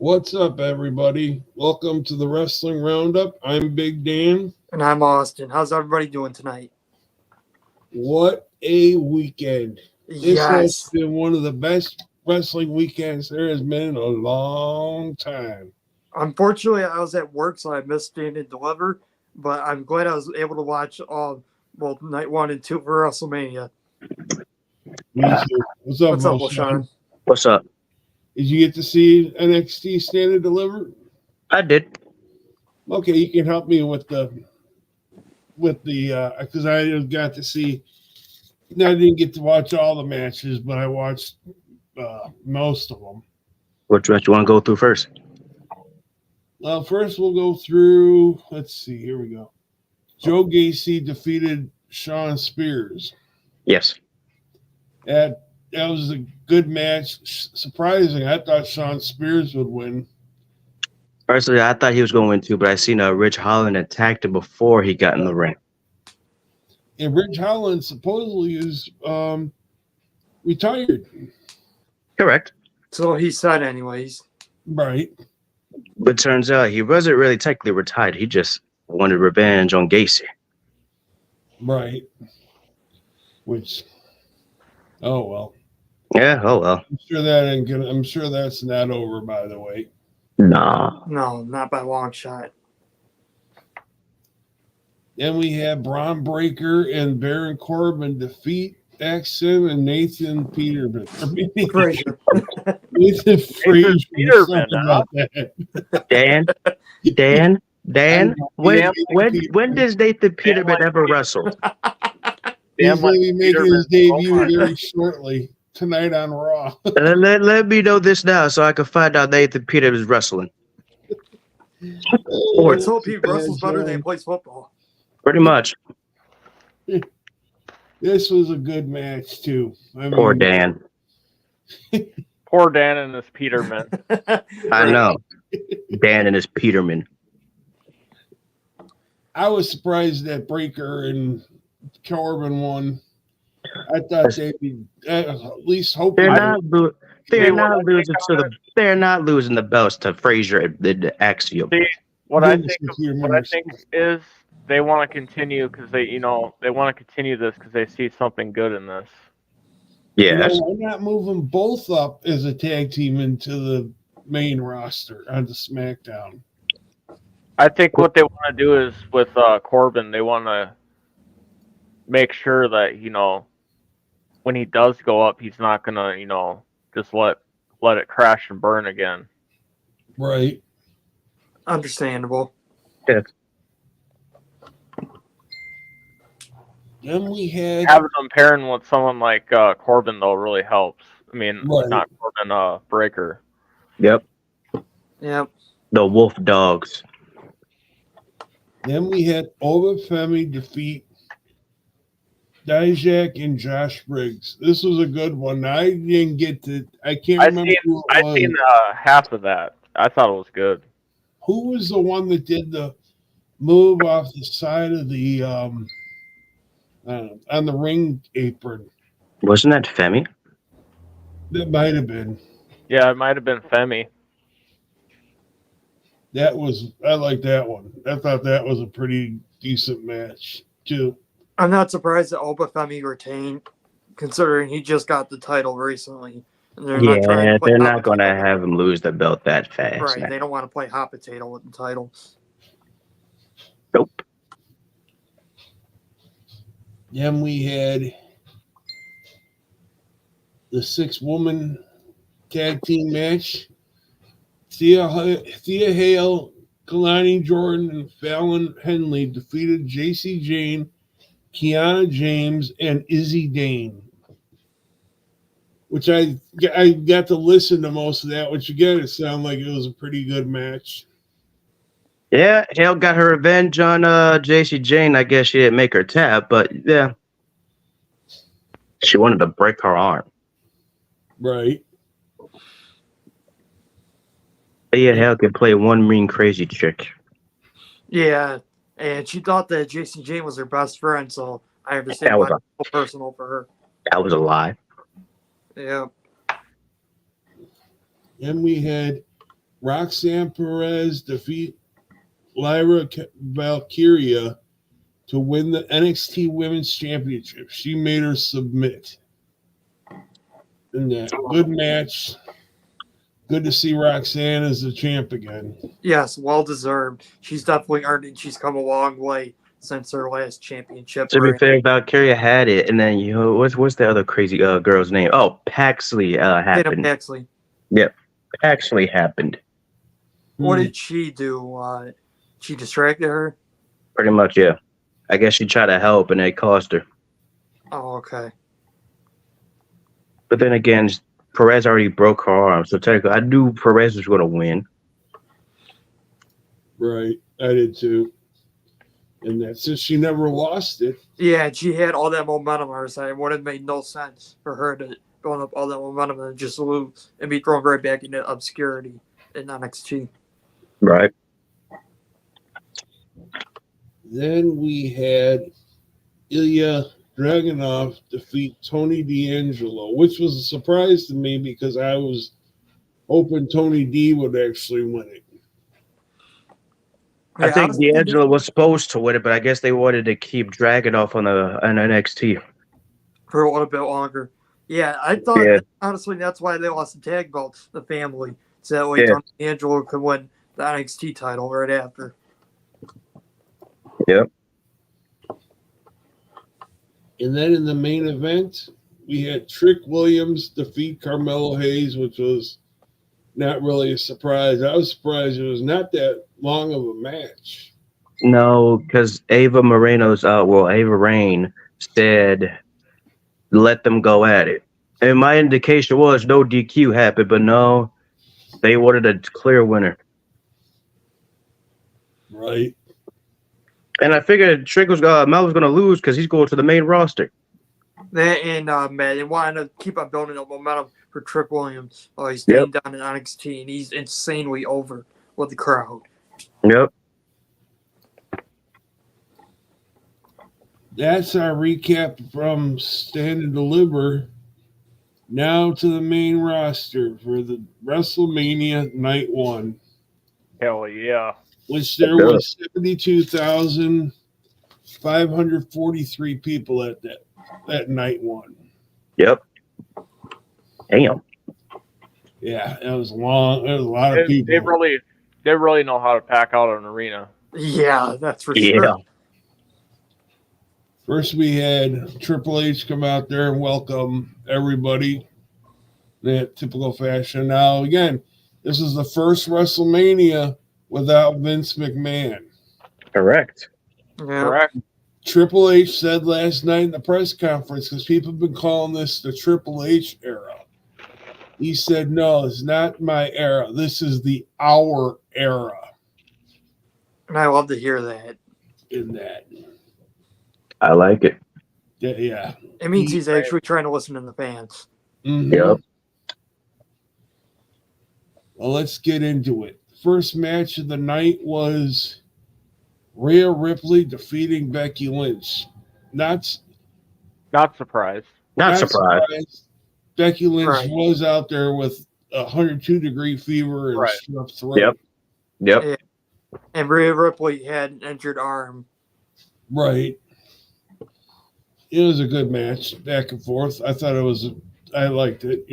What's up, everybody? Welcome to the Wrestling Roundup. I'm Big Dan. And I'm Austin. How's everybody doing tonight? What a weekend. This has Yes. been one of the best wrestling weekends there has been in a long time. Unfortunately, I was at work, so I missed Stand and Deliver, but I'm glad I was able to watch night 1 and 2 for WrestleMania. Me too. What's up, What's up, Sean? LaShawn? What's up? Did you get to see NXT Stand and Deliver? I did. Okay, you can help me with the because I just got to see. I didn't get to watch all the matches, but I watched most of them. Which match you want to go through first? First, we'll go through. Let's see. Here we go. Joe Gacy defeated Shawn Spears. Yes. That was a good match. Surprising. I thought Shawn Spears would win. Personally, I thought he was going to win too, but I seen Rich Holland attacked him before he got in the ring. And Rich Holland supposedly is retired. Correct. So he said, anyways. Right. But turns out he wasn't really technically retired. He just wanted revenge on Gacy. Right. Which, oh well. Yeah, oh well. I'm sure that's not over, by the way. Nah. No, not by a long shot. Then we have Braun Breaker and Baron Corbin defeat Axel and Nathan Peterman. Frazier. Nathan Frazier. Peterman, About that. Dan. When does Nathan Peterman ever wrestle? He's going to be making his debut very shortly tonight on Raw. Let me know this now so I can find out Nathan Peterman is wrestling. Let's hope he wrestles better than he plays football. Pretty much. This was a good match too. Poor Dan. Poor Dan and his Peterman. I know. Dan and his Peterman. I was surprised that Breaker and Corbin won. I thought they'd be at least hoping. They're not losing the belts to Frazier and the Axiom. See, what I think is they want to continue because they want to continue this because they see something good in this. Yes. Why not move them both up as a tag team into the main roster on the SmackDown? I think what they want to do is with Corbin, they want to make sure that when he does go up, he's not gonna just let it crash and burn again. Right. Understandable. Yeah. Then we had Having them pairing with someone like Corbin though really helps. I mean, Right. not Corbin, Breaker. Yep. Yep. The Wolf Dogs. Then we had Obafemi defeat Dijak and Josh Briggs. This was a good one. I didn't get to. I can't remember who it was. I've seen half of that. I thought it was good. Who was the one that did the move off the side of the on the ring apron? Wasn't that Femi? That might have been. Yeah, it might have been Femi. I like that one. I thought that was a pretty decent match too. I'm not surprised that Obafemi retained, considering he just got the title recently. And they're not going to have him lose the belt that fast. Right, Man. they don't want to play hot potato with the title. Nope. Then we had the 6-woman tag team match. Thea Hale, Kalani Jordan, and Fallon Henley defeated JC Jane, Kiana James, and Izzy Dane. Which I got to listen to most of that, which again, it sounded like it was a pretty good match. Yeah, Hale got her revenge on JC Jane. I guess she didn't make her tap, but yeah. She wanted to break her arm. Right. But yeah, Hale could play one mean crazy chick. Yeah, and she thought that Jason Jane was her best friend, so I understand That why was it's so personal for her. That was a lie. Yeah. Then we had Roxanne Perez defeat Lyra Valkyria to win the NXT Women's Championship. She made her submit in that. Good match. Good to see Roxanne as the champ again. Yes, well deserved. She's definitely earned it. She's come a long way since her last championship. To be reign. fair, Valkyria had it, and then what's the other crazy girl's name? Oh, Paxley Dana happened. Paxley. Yep, Paxley happened. What did she do? She distracted her? Pretty much, yeah. I guess she tried to help, and it cost her. Oh, okay. But then again, Perez already broke her arm, so technically, I knew Perez was going to win. Right, I did too. And that's since she never lost it. Yeah, she had all that momentum on her side. It would have made no sense for her to build up all that momentum and just lose and be thrown right back into obscurity in NXT. Right. Then we had Ilya Dragunov defeat Tony D'Angelo, which was a surprise to me because I was hoping Tony D would actually win it. I think D'Angelo was supposed to win it, but I guess they wanted to keep Dragunov on NXT for a little bit longer. Yeah, I thought honestly that's why they lost the tag belt, the family, so that way Tony D'Angelo could win the NXT title right after. Yep. And then in the main event, we had Trick Williams defeat Carmelo Hayes, which was not really a surprise. I was surprised it was not that long of a match. No, because Ava Rain said, let them go at it. And my indication was no DQ happened, but no, they wanted a clear winner. Right. And I figured Mel was going to lose because he's going to the main roster. That and Matt, they wanted to keep on building up momentum for Trick Williams. Oh, he's staying down in NXT, and he's insanely over with the crowd. Yep. That's our recap from Stand and Deliver. Now to the main roster for the WrestleMania Night 1. Hell yeah. Which there was 72,543 people at that Night 1. Yep. Damn. Yeah, it was long. There was a lot of people. They really know how to pack out an arena. Yeah, that's for sure. First, we had Triple H come out there and welcome everybody in that typical fashion. Now, again, this is the first WrestleMania without Vince McMahon. Correct. Yeah. Correct. Triple H said last night in the press conference, because people have been calling this the Triple H era. He said, no, it's not my era. This is our era. And I love to hear that. In that. I like it. Yeah. It means he's actually trying to listen to the fans. Mm-hmm. Yep. Well, let's get into it. First match of the night was Rhea Ripley defeating Becky Lynch. Not surprised. Not surprised. Becky Lynch was out there with 102-degree fever and strep throat. Yep. And Rhea Ripley had an injured arm. Right. It was a good match, back and forth. I liked it,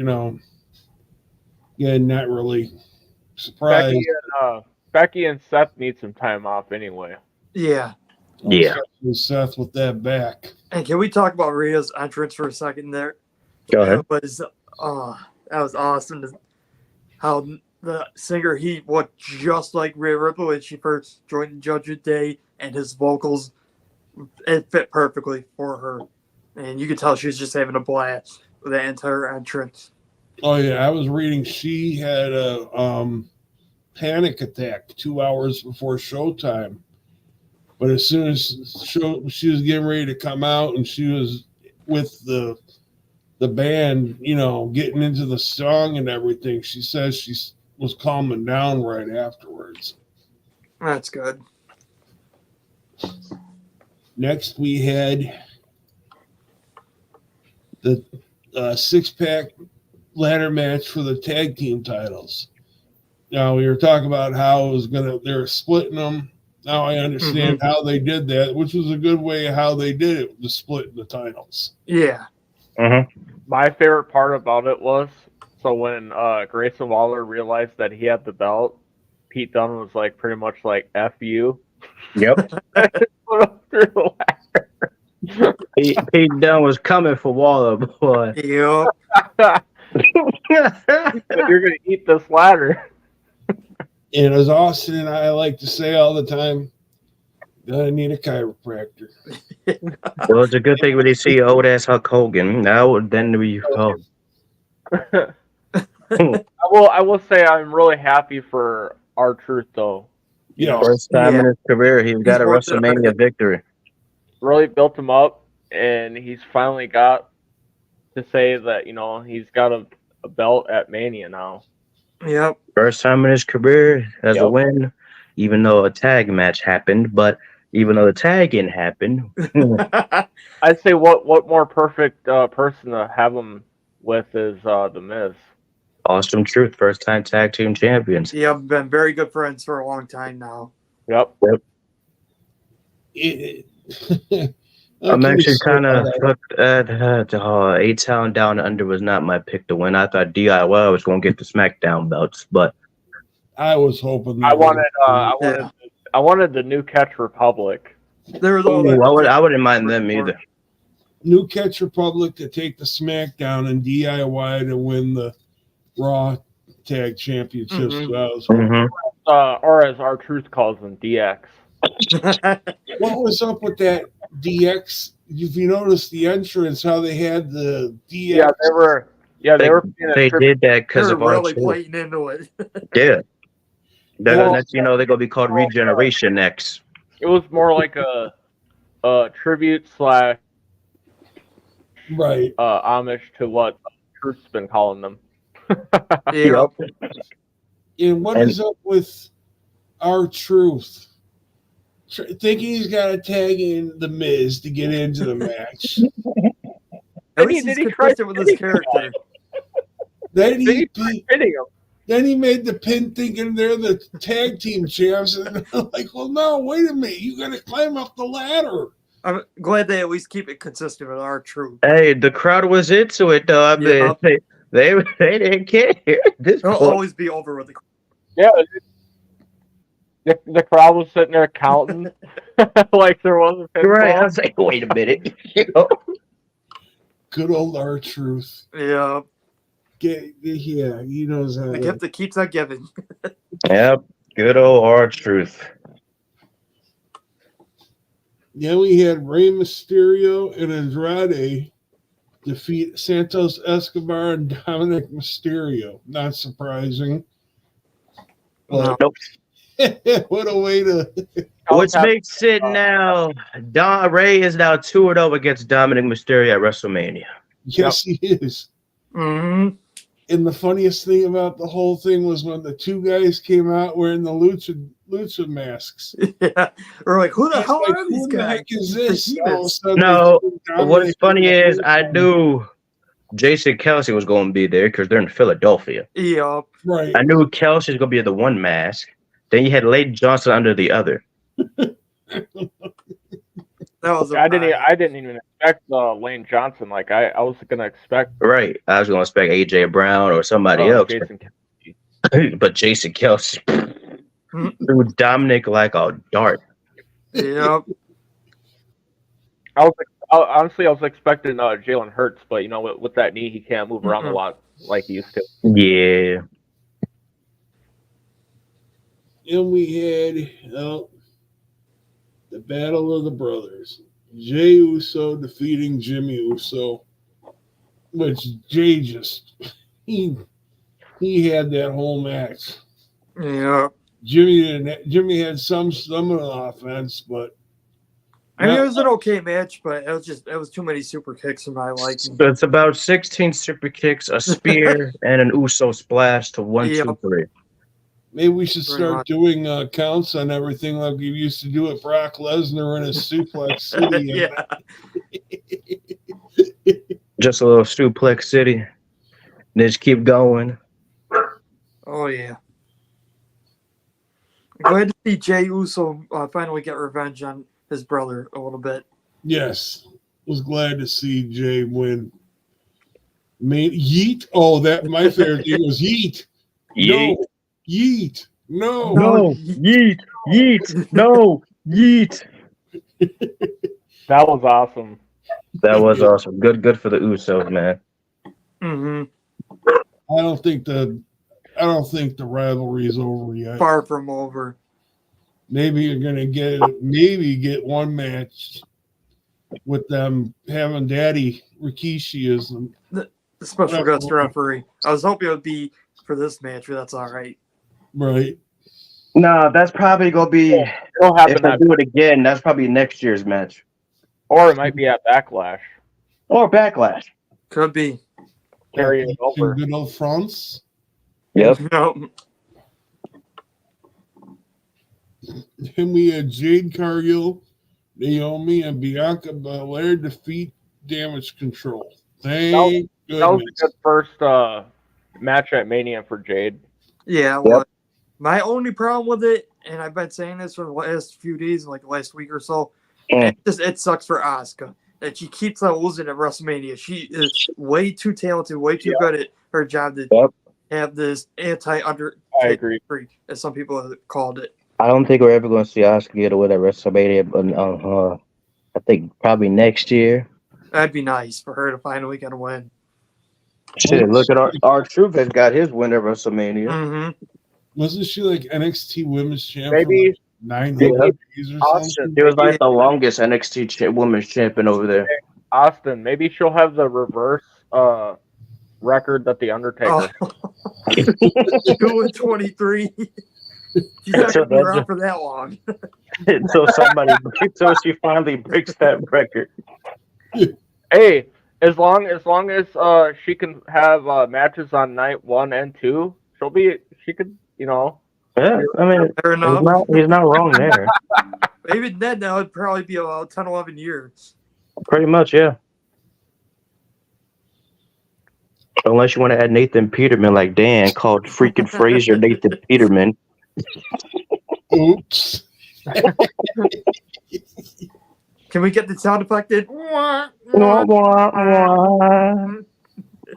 Yeah, not really surprised. Becky and Seth need some time off anyway. Yeah. Seth with that back. And can we talk about Rhea's entrance for a second there? Go ahead. That was awesome. How the singer, he looked just like Rhea Ripley when she first joined Judgment Day, and his vocals, it fit perfectly for her. And you could tell she was just having a blast with that entire entrance. Oh, yeah. I was reading she had a panic attack 2 hours before showtime. But as soon as she was getting ready to come out and she was with the band, getting into the song and everything, she says she was calming down right afterwards. That's good. Next, we had the six-pack ladder match for the tag team titles. Now we were talking about how it was they were splitting them. Now I understand how they did that, which was a good way of how they did it, the splitting the titles. Yeah. My favorite part about it was when Grayson Waller realized that he had the belt, Pete Dunne was like pretty much like "F you." Yep. Put him through the ladder. Pete Dunne was coming for Waller, boy. Yep. You're gonna eat this ladder. And as Austin and I like to say all the time, gonna need a chiropractor. Well, it's a good thing when they see old ass Hulk Hogan. Now then we I will say I'm really happy for R-Truth though. You know, first time in his career, he's got a worked hard. WrestleMania victory. really built him up, and he's finally got to say that he's got a belt at Mania now. Yep. First time in his career as a win, even though a tag match happened, but even though the tag didn't happen. I'd say what more perfect person to have him with is The Miz. Awesome Truth, first time tag team champions. Yeah, been very good friends for a long time now. Yep. I'm actually kind of hooked at A-Town Down Under was not my pick to win. I thought DIY was going to get the SmackDown belts, but I was hoping. I wanted the New Catch Republic. There was I wouldn't mind them either. New Catch Republic to take the SmackDown and DIY to win the Raw Tag Championships. Or as R-Truth calls them, DX. What was up with that DX? If you notice the entrance, how they had the DX. They did that because of really R-Truth. playing into it. Yeah. Next, they're going to be called Regeneration next. It was more like a tribute / right homage to what Truth's been calling them. Yep. And what is up with R-Truth? Thinking he's got to tag in the Miz to get into the match. At least he's consistent with his character. Then he made the pin thinking they're the tag team champs. And I'm like, well, no, wait a minute. You got to climb up the ladder. I'm glad they at least keep it consistent with R-Truth. Hey, the crowd was into it, though. I mean, they didn't care. They'll always be over with the crowd. Yeah. The crowd was sitting there counting like there wasn't. Right. I was like, wait a minute. Good old R-Truth. Yeah. Yeah, he knows how. The gift that keeps on giving. Yep. Good old R-Truth. Yeah, we had Rey Mysterio and Andrade defeat Santos Escobar and Dominic Mysterio. Not surprising. But what a way to... Which makes it now, Rey is now 2-0 against Dominic Mysterio at WrestleMania. Yes, he is. Mm-hmm. And the funniest thing about the whole thing was when the two guys came out wearing the lucha masks. Yeah. We're like, who the hell are these Who the guys? heck is this? No, what's funny is I knew Jason Kelsey was going to be there because they're in Philadelphia. Yeah. Right. I knew Kelsey was going to be the one mask. Then you had Lady Johnson under the other. I didn't even expect Lane Johnson. Like I was gonna expect. Right, I was gonna expect AJ Brown or somebody else. Jason but Jason Kelsey threw Dominic like a dart. Yep. I was expecting Jalen Hurts, but with that knee, he can't move around a lot like he used to. Yeah. And we had the Battle of the Brothers. Jey Uso defeating Jimmy Uso, which Jey just he had that whole match. Yeah. Jimmy had some of the offense, but I mean, it was an okay match, but it was too many super kicks in my liking. So it's about 16 super kicks, a spear, and an Uso splash to 1, 2, 3. Maybe we should start doing counts on everything like we used to do at Brock Lesnar in his Suplex City. Yeah. Just a little Suplex City. Just keep going. Oh, yeah. Glad to see Jey Uso finally get revenge on his brother a little bit. Yes, was glad to see Jay win. Yeet. Oh, that my favorite thing was yeet. No, yeet. No. No, yeet, yeet, no, yeet. That was awesome. That was awesome. Good for the Usos, man. Mm-hmm. I don't think the rivalry is over yet. Far from over. Maybe you're gonna get one match with them having Daddy Rikishi as them. The special guest referee. I was hoping it would be for this match, but that's all right. Right. No, that's probably gonna be It'll happen if they at, do it again. That's probably next year's match or it might be at Backlash. or Backlash. Could be. Carry it over. Good old France. Yep. No. Then we had Jade Cargill, Naomi, and Bianca Belair defeat Damage Control. Thank That was goodness. a good first match at Mania for Jade. Yeah, well, my only problem with it, and I've been saying this for the last few days, like last week or so, it sucks for Asuka that she keeps on losing at WrestleMania. She is way too talented, way too good at her job to have this anti-Undertaker I agree. freak, as some people have called it. I don't think we're ever going to see Asuka get away at WrestleMania, but I think probably next year. That'd be nice for her to finally get a win. Shit, look at our Truth has got his win at WrestleMania. Mm-hmm. Wasn't she like NXT Women's Champion? Maybe Like 900 days or something? She was like the longest NXT Women's Champion over there. Austin, maybe she'll have the reverse record that the Undertaker. Oh. 2-23. She's not going to be around for that long. until she finally breaks that record. Hey, as long as she can have matches on night 1 and 2, she could, Yeah, I mean, Fair enough. he's not wrong there. Even then, that would probably be about 10, 11 years. Pretty much, yeah. Unless you want to add Nathan Peterman like Dan called freaking Frazier Nathan Peterman. Oops. Can we get the sound effect in?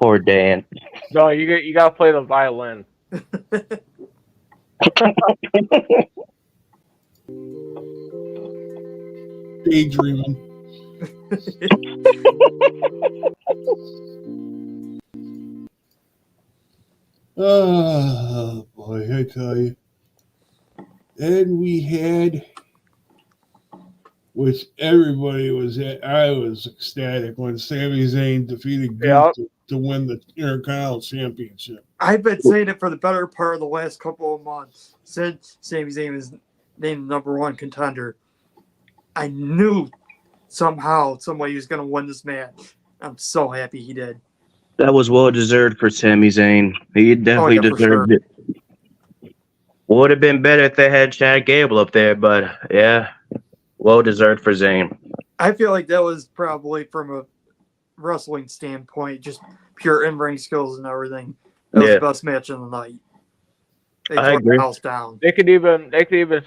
Poor Dan. No, you gotta play the violin. Daydreaming. Oh boy, I tell you. And we had, which everybody was at, I was ecstatic when Sami Zayn defeated Gunther to win the Intercontinental Championship. I've been saying it for the better part of the last couple of months since Sami Zayn was named #1 contender. I knew somehow, some way he was going to win this match. I'm so happy he did. That was well deserved for Sami Zayn. He definitely deserved it. Would have been better if they had Chad Gable up there, but yeah, well deserved for Zayn. I feel like that was probably from a wrestling standpoint, just pure in-ring skills and everything. That was the best match of the night. They I tore agree. the house down. They could even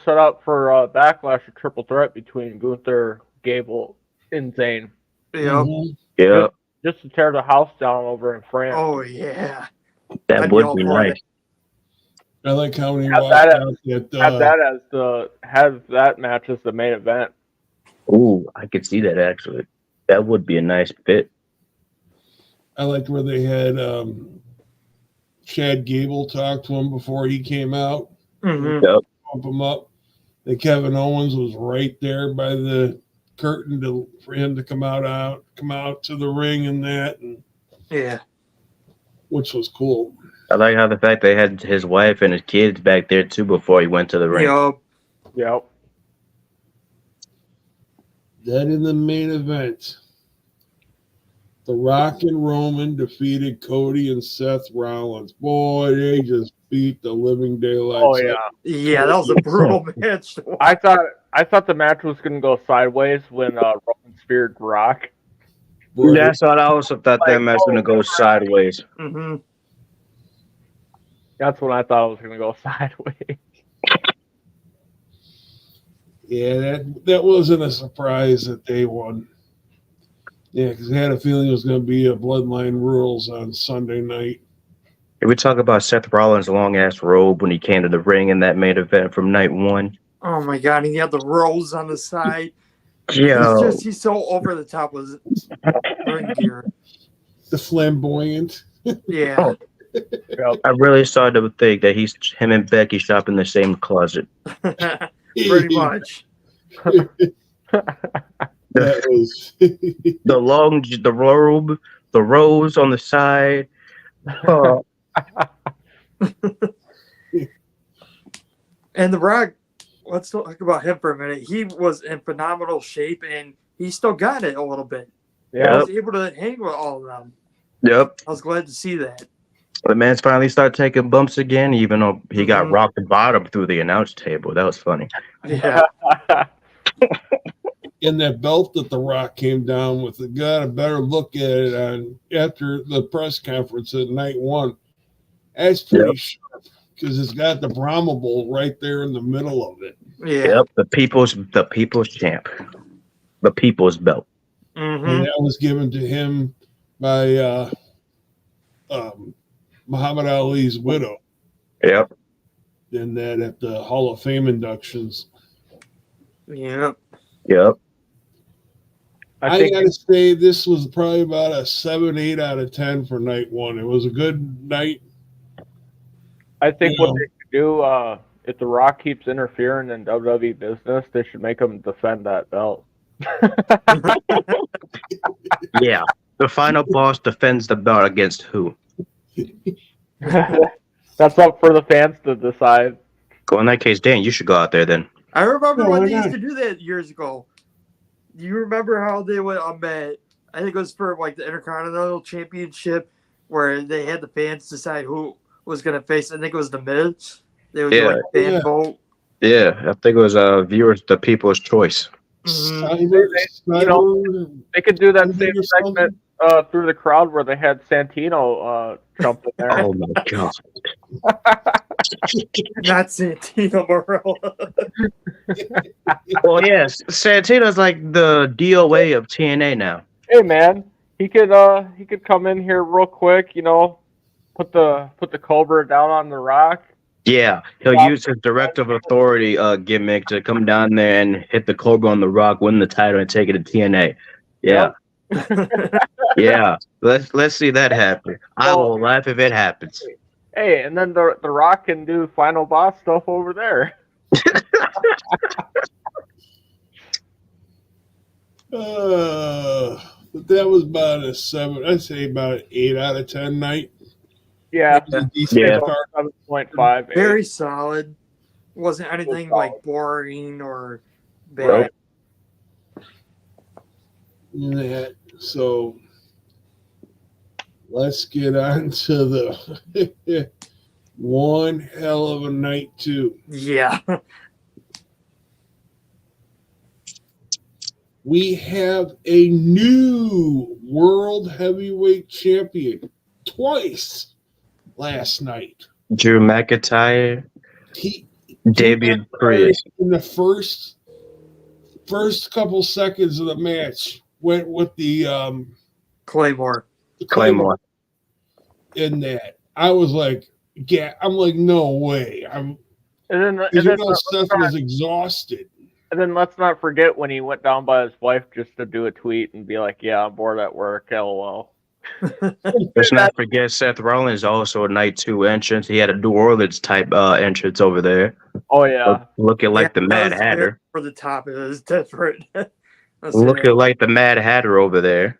set up for Backlash a triple threat between Gunther, Gable, and Zayn. Yeah. Yeah, Just to tear the house down over in France. Oh yeah. that I'd be would all be for nice. it. I like how when he Have walked that out have that match as the main event. Ooh, I could see that actually. That would be a nice fit. I liked where they had Chad Gable talk to him before he came out. Mm-hmm. Yep. Pump him up. That Kevin Owens was right there by the curtain for him to come out to the ring and that, Yeah. which was cool. I like how the fact they had his wife and his kids back there too before he went to the ring. Yep. Then in the main event, The Rock and Roman defeated Cody and Seth Rollins. Boy, they just beat the living daylights. Oh yeah. Yeah, that was a brutal match. I thought the match was gonna go sideways when Roman speared Rock. Boy, That's what I also thought that match was gonna go sideways. Mm-hmm. That's when I thought it was gonna go sideways. Yeah, that wasn't a surprise that they won. Yeah, because I had a feeling it was going to be a Bloodline Rules on Sunday night. If we talk about Seth Rollins' long ass robe when he came to the ring in that main event from night one. Oh my god, and he had the rose on the side. Yo, He's so over the top with his ring gear. The flamboyant. Yeah. Yep. I really started to think that him and Becky shop in the same closet. Pretty much. That was The robe, the rose on the side. Oh, And The Rock, let's talk about him for a minute. He was in phenomenal shape, and he still got it a little bit. He Yeah. was able to hang with all of them. yep. I was glad to see that. The man's finally started taking bumps again, even though he got Mhm. rocked bottom through the announce table. That was funny. Yeah. in that belt that The Rock came down with. I got a better look at it on after the press conference at night one. That's pretty sharp because it's got the Brahma Bull right there in the middle of it. Yeah. Yep, the people's champ, the people's belt. And Mm-hmm. that was given to him by Muhammad Ali's widow. Yep. In that at the Hall of Fame inductions. Yeah. Yep. I I think gotta say this was probably about a 7-8 out of 10 for night one. It was a good night. what you know. they should do, if The Rock keeps interfering in WWE business, they should make him defend that belt. Yeah. The final boss defends the belt against who? That's up for the fans to decide. Well, in that case, Dan, you should go out there then. I remember No, when why they used not? to do that years ago. Do you remember how they went on that? I think it was for like the Intercontinental Championship where they had the fans decide who was going to face. I think it was the Miz. They would do like a fan Yeah. vote. Yeah, I think it was viewers, the people's choice. Mhm. Cyber, They could do that Something same or segment through the crowd where they had Santino jump in there. Oh my god. Not Santino Marella. Well, yes, Santino's like the DOA of TNA now. Hey man, he could come in here real quick, put the Cobra down on the Rock. Yeah, he'll use his directive authority gimmick to come down there and hit the Cobra on the Rock, win the title, and take it to TNA. Yeah, yeah. Let's see that happen. I will laugh if it happens. Hey, and then the Rock can do final boss stuff over there. But that was about a 7. I'd say about an 8 out of 10 night. Yeah, It was a decent Yeah. card. 7.5. Very solid. Wasn't anything like boring or bad. Right. in that. So let's get on to the one hell of a night two. Yeah. We have a new world heavyweight champion twice last night. Drew McIntyre, He Damian Priest. in the first couple seconds of the match went with the Claymore. Claymore. in that. I was like, yeah, I'm like, no way. And then Seth was exhausted. And then let's not forget when he went down by his wife just to do a tweet and be like, "Yeah, I'm bored at work, lol." Let's not forget Seth Rollins also a night two entrance. He had a New Orleans type entrance over there. Oh yeah, Looking like the that Mad was Hatter. For the top, it was different. Looking like the Mad Hatter over there.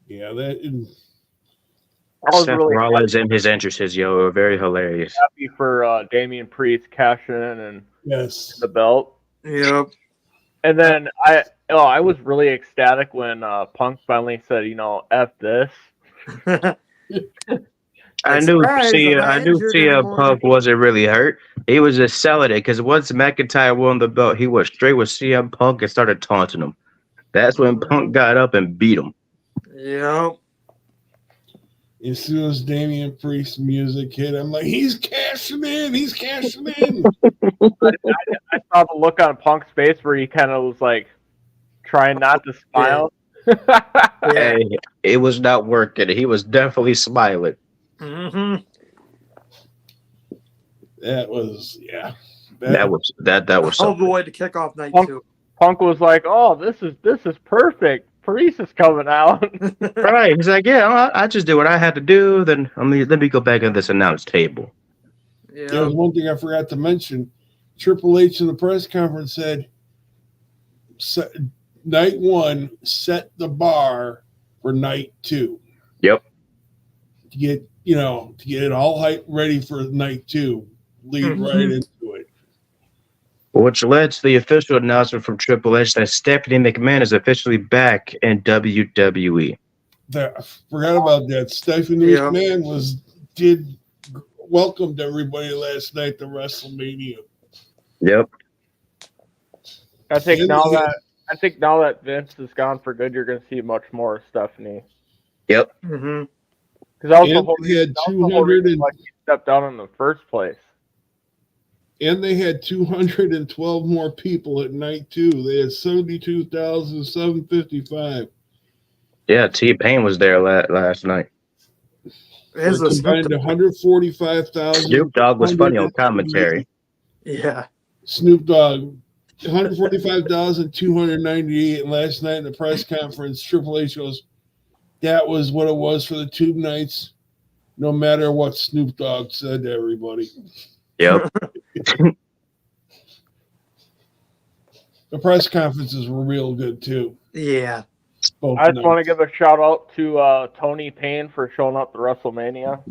Yeah, that I was Seth really Rollins and his entrances, yo, were very hilarious. happy for Damian Priest cashing in and yes. the belt. Yep. And then I was really ecstatic when Punk finally said, "F this." I knew Surprise, I'm not injured CM anymore. Punk wasn't really hurt. He was just selling it because once McIntyre won the belt, he went straight with CM Punk and started taunting him. That's when Punk got up and beat him. Yep. As soon as Damian Priest music hit, I'm like, he's cashing in. He's cashing in. I saw the look on Punk's face where he kind of was like trying not to smile. Yeah. Hey, it was not working. He was definitely smiling. Mm-hmm. That was, yeah. That was Hell of a something. way to kick off night Punk- 2. Punk was like, "Oh, this is perfect. Priest is coming out." Right. He's like, yeah, I just did what I had to do. Then let me go back at this announce table. There Yeah. was one thing I forgot to mention. Triple H in the press conference said, night 1 set the bar for night 2. Yep. To get it all hype ready for night 2. Lead right into it. Which led to the official announcement from Triple H that Stephanie McMahon is officially back in WWE. I forgot about that. Stephanie Yeah. McMahon welcomed everybody last night to WrestleMania. Yep. I think now that Vince is gone for good, you're going to see much more of Stephanie. Yep. Mm-hmm. Because that was And the whole they had reason, that was the whole 200 reason why he stepped down in the first place. And they had 212 more people at night 2. They had 72,755. Yeah, T-Pain was there last night. There's They a combined 145,000. Snoop Dogg was funny on commentary. Yeah. Snoop Dogg, 145,298. And last night in the press conference, Triple H goes, that was what it was for the 2 nights, no matter what Snoop Dogg said to everybody. Yep. The press conferences were real good, too. Yeah. Both I just want to nights. give a shout out to Tony Payne for showing up to WrestleMania.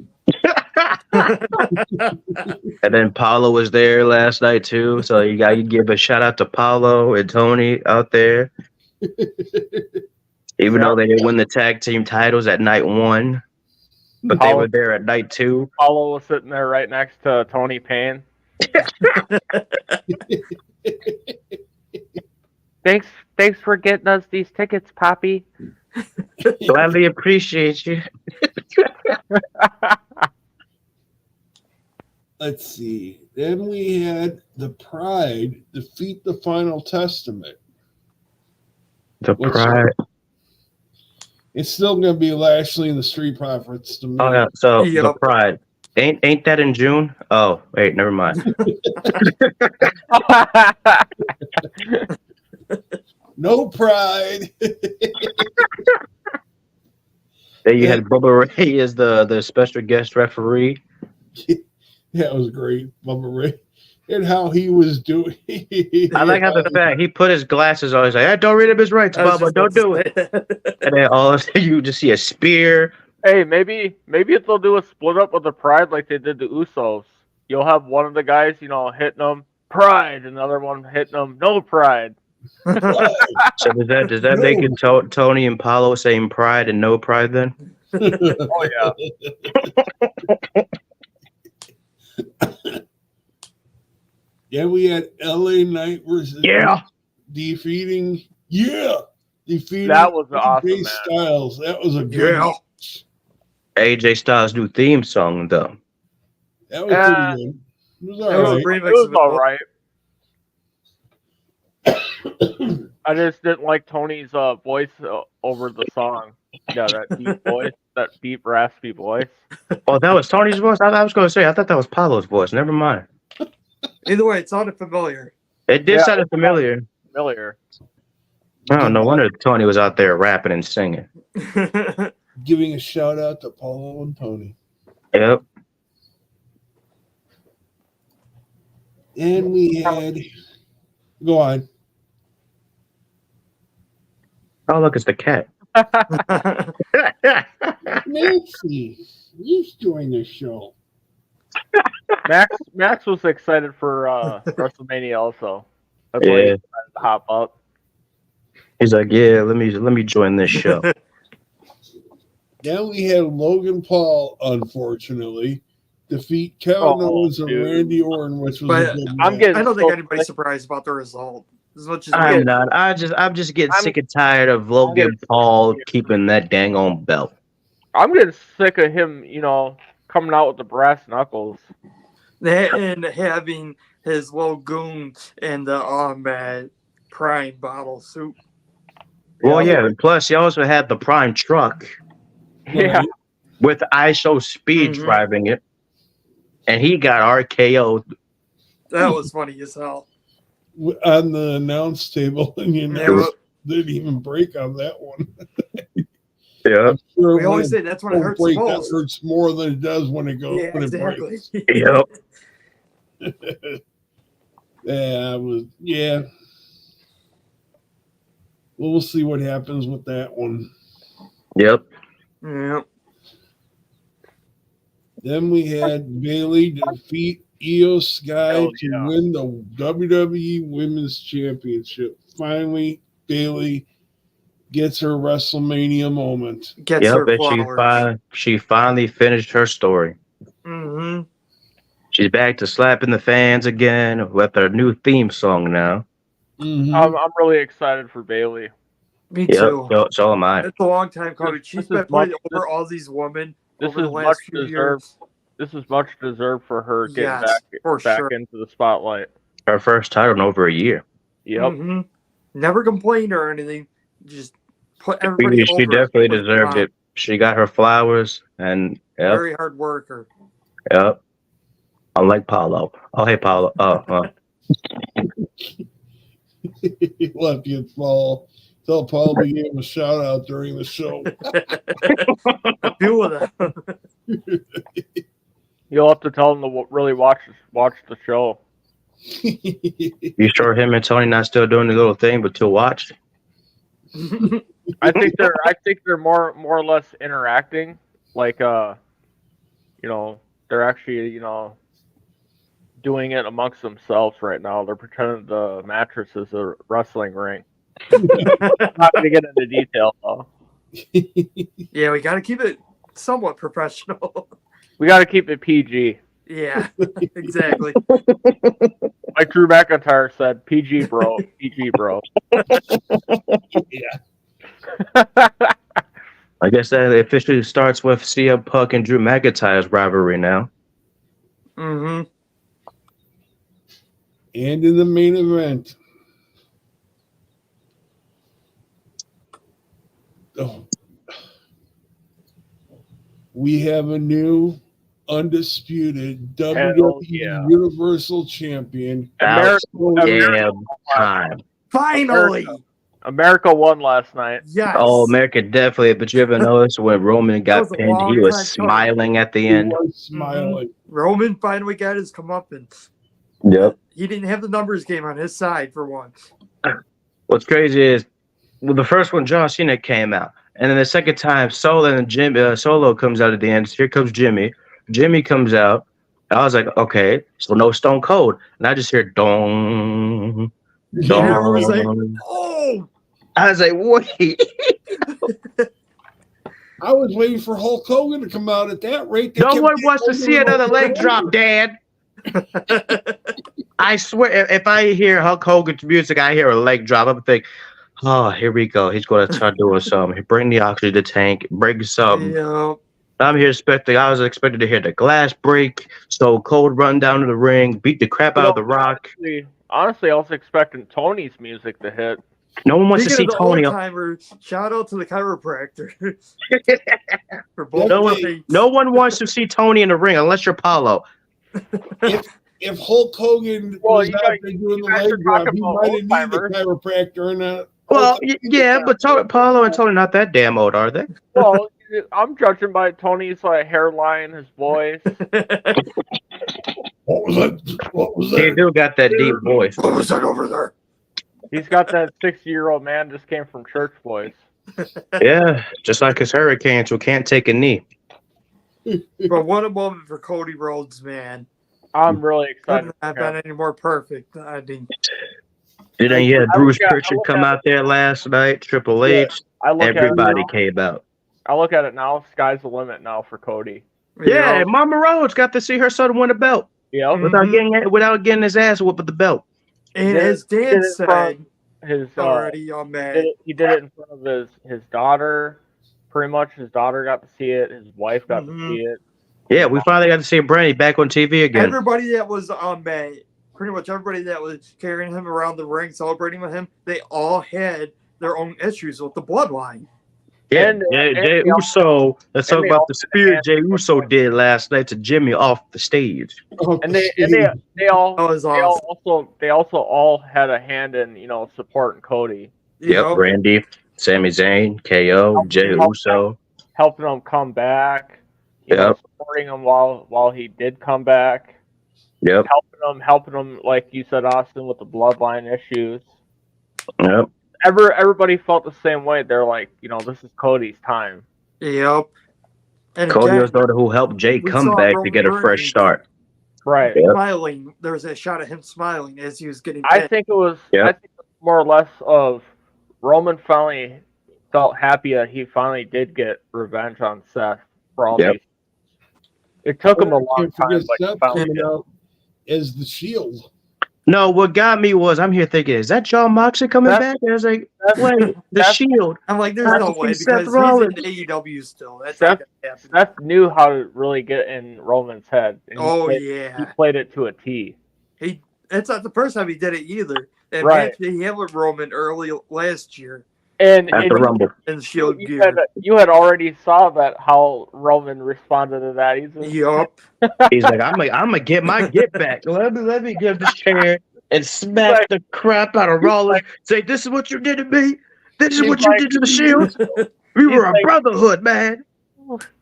And then Paulo was there last night too. So you got to give a shout out to Paulo and Tony out there. Even though they didn't win the tag team titles at night 1, but they were there at night 2. Paulo was sitting there right next to Tony Payne. Thanks for getting us these tickets, Poppy. Gladly appreciate you. Let's see. Then we had the Pride defeat the Final Testament. The Pride. It's still going to be Lashley and the Street Profits to me. Oh yeah. So Yep. the Pride. Ain't that in June? Oh wait, never mind. No Pride. Then you had Bubba Ray as the special guest referee. That was great, Bubba Ray. And how he was doing. I like how the fact he put his glasses on. He's like, hey, don't read up his rights, Bubba. Don't do it. And then all of a sudden you just see a spear. Hey, maybe if they'll do a split up of the Pride like they did the Usos. You'll have one of the guys, hitting them Pride, another one hitting them no Pride. So does that make it Tony and Paulo saying Pride and no Pride then? Oh yeah. Yeah, we had LA Knight versus defeating That was awesome, AJ man. Styles. That was a good match. AJ Styles' new theme song though. That was pretty good. It was all right. remix It was of it. all right. I just didn't like Tony's voice over the song. Yeah, that deep voice, that deep raspy voice. Oh, that was Tony's voice? I was going to say, I thought that was Paulo's voice. Never mind. Either way, it sounded familiar. It did sound familiar. Familiar. Oh, no wonder Tony was out there rapping and singing. Giving a shout out to Paulo and Tony. Yep. And we had go on. Oh, look, it's the cat. Nancy, you join the show. Max was excited for WrestleMania also. That's why he decided to hop up. He's like, yeah, let me join this show. Now we had Logan Paul, unfortunately, defeat Kevin Owens and Randy Orton, which was a good match. I don't think anybody's surprised about the result. As much as I'm not. I'm just getting sick and tired of Logan Paul keeping that dang on belt. I'm getting sick of him, coming out with the brass knuckles. And having his little goon in the Prime bottle suit. Well, yeah. Plus, he also had the Prime truck Yeah. with ISO Speed Mhm. driving it, and he got RKO'd. That was funny as hell. On the announce table, and you Yeah, know, well, didn't even break on that one. Yeah. I'm sure we always say that's when it hurts the break, that most. hurts more than it does when it goes. Yeah, when exactly. It Yep. breaks. Yeah, yeah. We'll see what happens with that one. Yep. Yeah. Then we had Bailey defeat Io Sky Hell to yeah. win the WWE Women's Championship. Finally, Bailey gets her WrestleMania moment. Gets Yep. her And flowers. she finally finished her story. Mm-hmm. She's back to slapping the fans again with her new theme song now. Mm-hmm. I'm really excited for Bailey. Me Yep. too. So am I. It's a long time coming. This She's is been putting much- over all these women This over the is last much few deserved. years. This is much deserved for her getting Yes, for back sure. into the spotlight. Her first title in over a year. Yep. Mm-hmm. Never complained or anything. Just put everybody She over. definitely Like, deserved it. She got her flowers, and yep. Very hard worker. Yep. Unlike Paulo. Oh, hey, Paulo. He left you fall. Tell Paul we gave him a shout out during the show. A few of them. You'll have to tell them to really watch the show. You sure him and Tony not still doing the little thing, but to watch? I think they're more or less interacting. Like they're actually doing it amongst themselves right now. They're pretending the mattress is a wrestling ring. Not gonna get into detail though. Yeah, we got to keep it somewhat professional. We got to keep it PG. Yeah, exactly. Like Drew McIntyre said, PG bro, PG bro. Yeah. I guess that officially starts with CM Punk and Drew McIntyre's rivalry now. Mm-hmm. And in the main event, we have a new undisputed WWE yeah. Universal Champion. Damn America. time. Finally. America won last night. Yes. Oh, America definitely. But you ever notice when Roman That got was a pinned, he long was time smiling at the He end. was smiling. Roman finally got his comeuppance. Yep. He didn't have the numbers game on his side for once. What's crazy is, well, the first one, John Cena came out, and then the second time, Solo comes out at the end. Here comes Jimmy. Jimmy comes out. I was like, okay, so no Stone Cold, and I just hear dong, dong. Yeah, I was like, oh. I was like, wait. I was waiting for Hulk Hogan to come out at that rate. No one wants to see another leg drop, Dad. I swear, if I hear Hulk Hogan's music, I hear a leg drop. I'm thinking, oh, here we go. He's going to start doing something. Bring the oxygen tank. Bring something. Yeah. I'm here expecting. I was expecting to hear the glass break, Stone Cold run down to the ring, beat the crap out of The Rock. Honestly, I was expecting Tony's music to hit. No one wants to see Speaking of the Tony. old-timer, shout out to the chiropractor. For both No one wants to see Tony in the ring unless you're Paulo. If Hulk Hogan was out there doing the leg drop, he might have needed a chiropractor and a. Well, yeah, but Paulo and Tony not that damn old, are they? Well, I'm judging by Tony's hairline, his voice. What was that? What was He that? do got that deep voice. What was that over there? He's got that 60-year-old man just came from church voice. Yeah, just like his Hurricanes who can't take a knee. But what a moment for Cody Rhodes, man. I'm really excited. Couldn't have been any more perfect. I mean, Then you had Bruce Pritchard come out there last night, Triple H. Everybody came out. I look at it now, sky's the limit now for Cody. Yeah, and Mama Rhodes got to see her son win a belt. Yeah. Without getting his ass whooped with the belt. And as Dan said, his already, man. he did it in front of his daughter, pretty much his daughter got to see it, his wife got to see it. Yeah, we finally got to see Brandy back on TV again. Everybody that was pretty much everybody that was carrying him around the ring, celebrating with him, they all had their own issues with the bloodline. Yeah, And- Jay and Uso. Let's talk they about all the spirit had- Jay Uso did last night to Jimmy off the stage. And they all That was they awesome. also all had a hand in supporting Cody, Yep, Randy, Sami Zayn, KO, Jay Uso, helping him come back, supporting him while he did come back. Yep, helping him like you said, Austin, with the bloodline issues. Yep. Everybody felt the same way. They're like, this is Cody's time. Yep. And Cody was the one who helped Jay come back to get a fresh start. Right. Yep. Smiling. There was a shot of him smiling as he was getting I pinned. think it was more or less of Roman finally felt happy that he finally did get revenge on Seth for all these. It took him a long time, but he Seth finally coming did. out as the Shield. No, what got me was I'm here thinking, is that John Moxley coming back? And I was like, wait, the Shield. I'm like, there's no way Seth because Rollins. he's in AEW still. That's Seth, not gonna happen. Seth knew how to really get in Roman's head. And he played it to a T. It's not the first time he did it either. That Right. match he had with Roman early last year At the Rumble. in Shield gear. You had already saw that how Roman responded to that. Yup. He's like, I'm gonna get my get back. Let me give this chair and smack the crap out of Rollins. Say, this is what you did to me. This is what you did to the Shield. We were a brotherhood, man.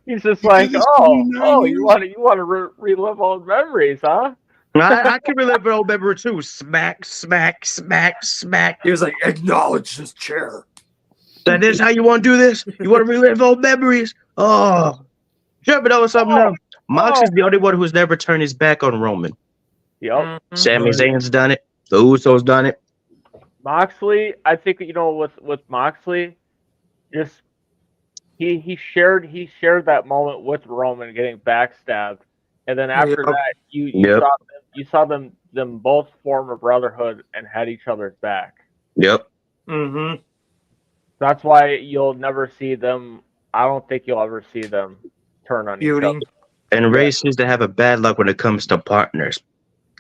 He's just like, you want to relive old memories, huh? I can relive old memory too. Smack, smack, smack, smack. He was like, acknowledge this chair. That is how you want to do this? You want to relive old memories? Oh. Sure, but that was something else. Mox is the only one who's never turned his back on Roman. Yep. Sami Zayn's done it. The Usos done it. Moxley, I think with Moxley, just he shared that moment with Roman getting backstabbed, and then after that, you saw them both form a brotherhood and had each other's back. Yep. Mm-hmm. That's why you'll never see them. I don't think you'll ever see them turn on each other. And Ray seems to have a bad luck when it comes to partners.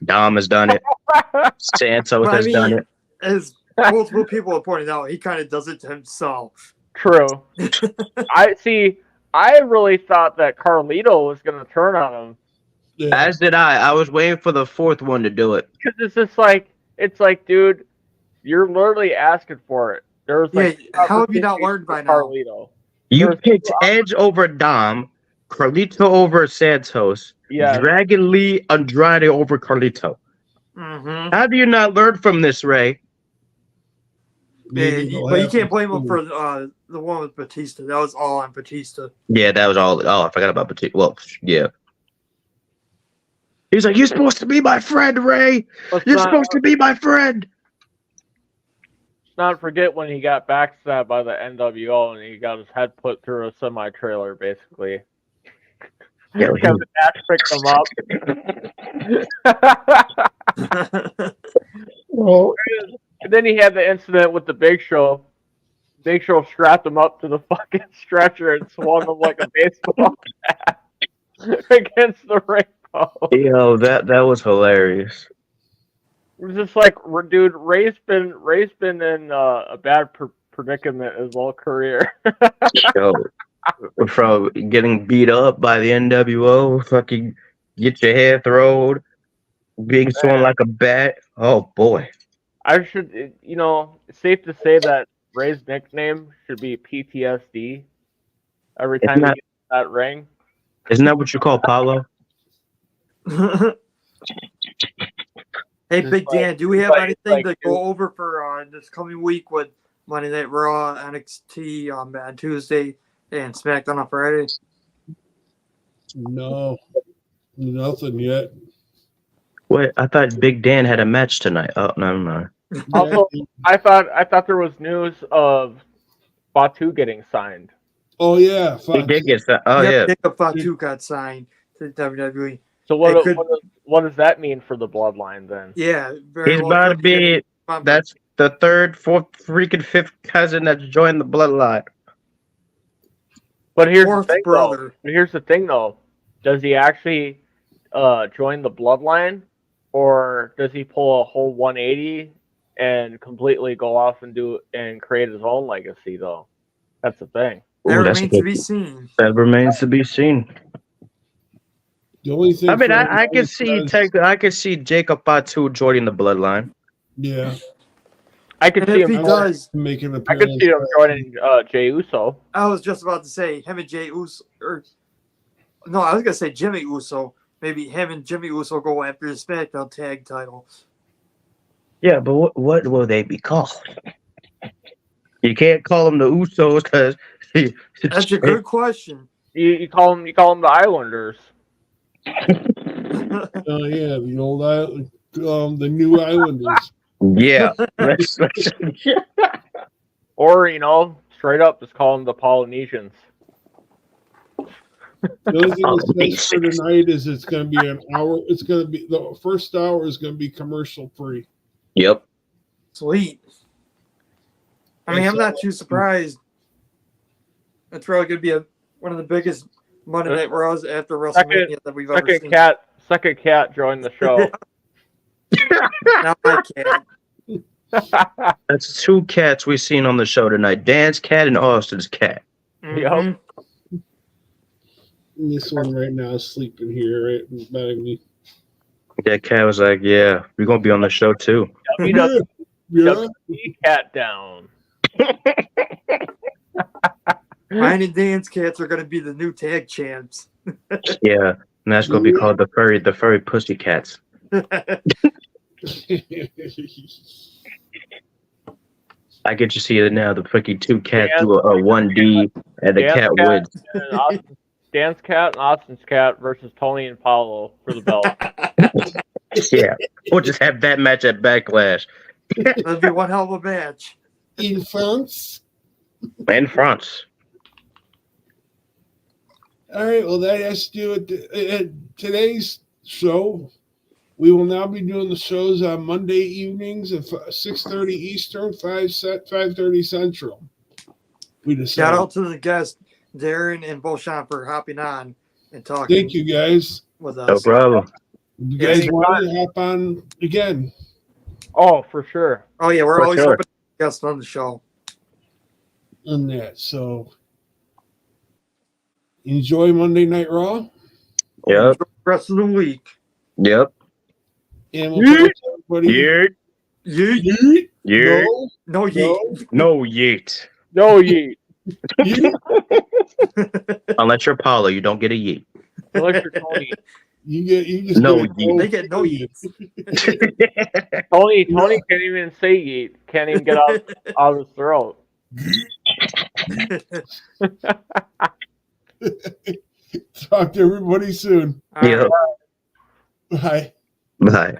Dom has done it. Santos has done it. As multiple people have pointed out, he kind of does it to himself. True. I really thought that Carlito was going to turn on him. Yeah. As did I. I was waiting for the fourth one to do it. Because it's just like, dude, you're literally asking for it. There's how have you not learned by now? Carlito. You picked Edge over Dom, Carlito over Santos, Dragon Lee Andrade over Carlito. Mm-hmm. How do you not learn from this, Ray? But you can't blame him for the one with Batista. That was all on Batista. Yeah, that was all. Oh, I forgot about Batista. Well, yeah. He's like, you're supposed to be my friend, Ray. You're supposed to be my friend. Let's not forget when he got backstabbed by the NWO and he got his head put through a semi-trailer, basically. Yeah, Kevin Nash picked him up. And then he had the incident with the Big Show. Big Show strapped him up to the fucking stretcher and swung him like a baseball bat against the ring post. Yo, that was hilarious. It was just like, dude, Ray's been in a bad predicament his whole career. Yo, from getting beat up by the NWO, fucking get your head thrown, being swung like a bat. Oh boy. I should, it's safe to say that Ray's nickname should be PTSD every time he gets in that ring. Isn't that what you call Paulo? Hey, Big Dan, do we have anything to go over for this coming week with Monday Night Raw, NXT on Tuesday, and SmackDown on Friday? No, nothing yet. Wait, I thought Big Dan had a match tonight. Oh, no. Also, I thought there was news of Fatu getting signed. Oh yeah, he did get signed. Oh yeah, Jacob Fatu got signed to WWE. So what does that mean for the bloodline then? Yeah, he's about to be. That's the third, fourth, freaking fifth cousin that's joined the bloodline. But here's the Fourth thing, brother. though. Does he actually join the bloodline, or does he pull a whole 180 and completely go off and create his own legacy? Though that's the thing. That Ooh, that's a remains to good- be seen. That remains to be seen. The only thing I mean, for I everybody could see Jacob Fatu joining the bloodline. yeah, I could And see if him. he does, make an I appearance. could see him joining Jey Uso. I was just about to say him and Jey Uso, or no, I was gonna say Jimmy Uso. Maybe him and Jimmy Uso go after the SmackDown tag title. Yeah, but what will they be called? You can't call them the Usos because That's a good question. You call them the Islanders. Oh yeah, the old the new Islanders. Yeah. Or, straight up just call them the Polynesians. The only thing that says for tonight is it's going to be an hour. It's going to be the first hour is going to be commercial free. Yep. Sweet. I mean, I'm not too surprised. It's probably going to be one of the biggest Monday Night Raws after WrestleMania that we've ever seen. Second cat joined the show. Not my cat. That's two cats we've seen on the show tonight. Dan's cat and Austin's cat. Mhm. And this one right now is sleeping here right by me. That cat was like, yeah, we're going to be on the show too. Yeah. Cat down. Mine and Dan's cats are going to be the new tag champs. Yeah. And that's going to be called the furry pussy cats. I get to see it now. The fucking two cats do a 1D and the cat wins. Dan's cat and Austin's cat versus Tony and Paulo for the belt. Yeah. We'll just have that match at Backlash. That'd be one hell of a match. In France. In France. All right, well, that has to do with today's show. We will now be doing the shows on Monday evenings at 6:30 Eastern, 5:30 Central. We decided. Shout out to the guests, Darren and Beauchamp, for hopping on and talking. Thank you, guys. With us. No problem. You guys want to hop on again? Oh, for sure. Oh yeah, we're For always sure. hoping to guest on the show. On that, so enjoy Monday Night Raw, Yep. Rest of the week. Yep. and we'll tell everybody. Yeet. Yeet. Yeet. Yeet. No yeet. No yeet. No yeet. Yeet. Unless you're Paulo, you don't get a yeet. Unless you're Tony. You just No get a yeet. They get no yeets. Tony can't even say yeet. Can't even get out of his throat. Talk to everybody soon. All right. Yeah. Bye. Bye.